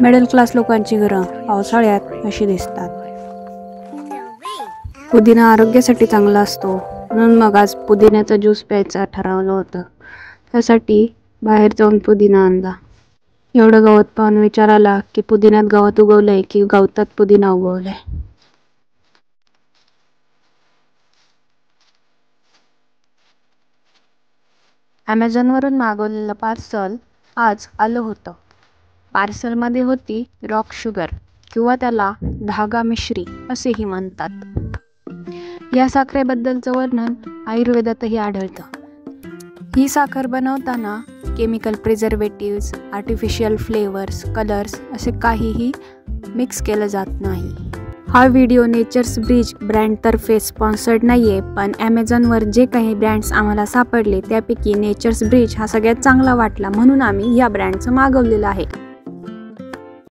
Middle class लोकांची घरं पावसाळ्यात अशी दिसतात। पुदिना आरोग्यासाठी चांगला असतो, म्हणून मग आज पुदिन्याचा ज्यूस प्यायचा ठरवलं होतं। त्यासाठी बाहेर जाऊन पुदिना आणला। एवढं गवत पाहून विचार आला की पुदिन्यात गवत उगवलंय की गवतात पुदिना उगवलाय। ॲमेझॉनवरून मागवलेलं पार्सल आज आलं होतं। पार्सलमध्ये होती रॉक शुगर किंवा त्याला धागा मिश्री असेही म्हणतात। या साखरेबद्दलचं वर्णन आयुर्वेदातही आढळतं। ही साखर बनवताना chemical preservatives, artificial flavours, colours असे काहीही मिक्स केलं जात नाही। हा व्हिडिओ नेचर्स ब्रिज ब्रँडतर्फे स्पॉन्सर्ड नाहीये, पण ॲमेझॉनवर जे काही ब्रँड्स आम्हाला सापडले त्यापैकी नेचर्स ब्रिज हा सगळ्यात चांगला वाटला, म्हणून आम्ही या ब्रँडचं मागवलेलं आहे।